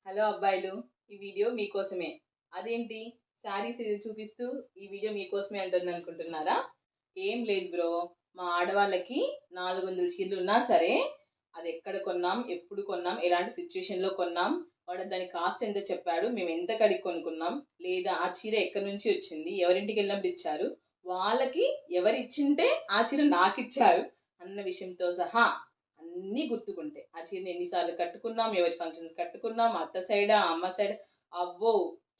Hello అబ్బాయిలు, ఈ video మీకోసమే. అదేంటి శారీస్ చూపిస్తూ ఈ వీడియో మీకోసమే అంటుంది అనుకుంటున్నారా? ఏం లేదు బ్రో, మా ఆడవాళ్ళకి 400 చీరలు ఉన్నా సరే అది ఎక్కడ కొన్నాం, ఎప్పుడు కొన్నాం, ఎలాంటి సిచ్యువేషన్లో కొన్నాం, వాడు దాని కాస్ట్ ఎంత చెప్పాడు, మేము ఎంత కడిగి కొనుక్కున్నాం, లేదా ఆ చీర ఎక్కడి నుంచి వచ్చింది, ఎవరింటికి వెళ్ళినప్పుడు ఇచ్చారు, వాళ్ళకి ఎవరు ఇచ్చింటే ఆ చీర నాకు ఇచ్చారు అన్న విషయంతో సహా అన్నీ గుర్తుకుంటాయి. ఆ చీరని ఎన్నిసార్లు కట్టుకున్నాం, ఎవరి ఫంక్షన్స్ కట్టుకున్నాం, అత్త సైడా అమ్మ సైడ్, అవ్వో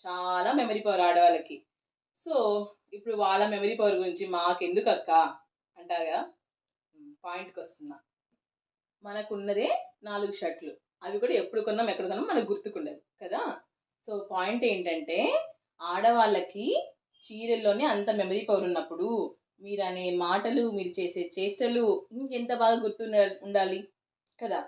చాలా మెమరీ పవర్ ఆడవాళ్ళకి. సో ఇప్పుడు వాళ్ళ మెమరీ పవర్ గురించి మాకెందుకు అక్క అంటారు కదా. పాయింట్కి వస్తున్నా. మనకున్నదే 4 షర్ట్లు, అవి కూడా ఎప్పుడు కొన్నాం ఎక్కడ కొన్నాం మనకు గుర్తుకుండదు కదా. సో పాయింట్ ఏంటంటే, ఆడవాళ్ళకి చీరల్లోనే అంత మెమరీ పవర్ ఉన్నప్పుడు మీరు అనే మాటలు, మీరు చేసే చేష్టలు ఇంకెంత బాగా ఉండాలి కదా.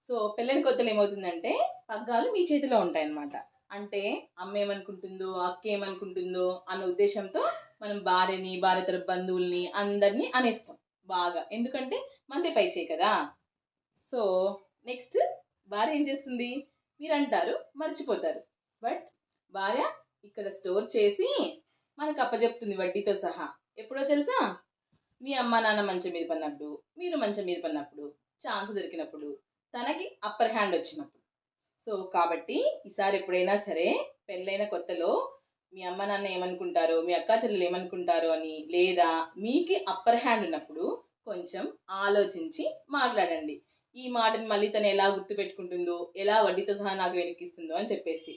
సో పెళ్ళైన కొత్తలు ఏమవుతుందంటే పగ్గాలు మీ చేతిలో ఉంటాయన్నమాట. అంటే అమ్మ ఏమనుకుంటుందో, అక్క ఏమనుకుంటుందో అన్న ఉద్దేశంతో మనం భార్యని, భార్య తరపు బంధువుల్ని అందరినీ అనేస్తాం బాగా, ఎందుకంటే మనదే పై చేయి కదా. సో నెక్స్ట్ భార్య ఏం చేస్తుంది, మీరు అంటారు మర్చిపోతారు, బట్ భార్య ఇక్కడ స్టోర్ చేసి మనకు అప్పచెప్తుంది వడ్డీతో సహా. ఎప్పుడో తెలుసా, మీ అమ్మ నాన్న మంచం మీద పడినప్పుడు, మీరు మంచం మీద పడినప్పుడు, ఛాన్స్ దొరికినప్పుడు, తనకి అప్పర్ హ్యాండ్ వచ్చినప్పుడు. సో కాబట్టి ఈసారి ఎప్పుడైనా సరే పెళ్ళైన కొత్తలో మీ అమ్మ నాన్న ఏమనుకుంటారో, మీ అక్కా చెల్లెలు ఏమనుకుంటారో అని, లేదా మీకు అప్పర్ హ్యాండ్ ఉన్నప్పుడు కొంచెం ఆలోచించి మాట్లాడండి. ఈ మాటని మళ్ళీ తను ఎలా గుర్తుపెట్టుకుంటుందో, ఎలా వడ్డీతో సహా నాకు వెనక్కిస్తుందో అని చెప్పేసి.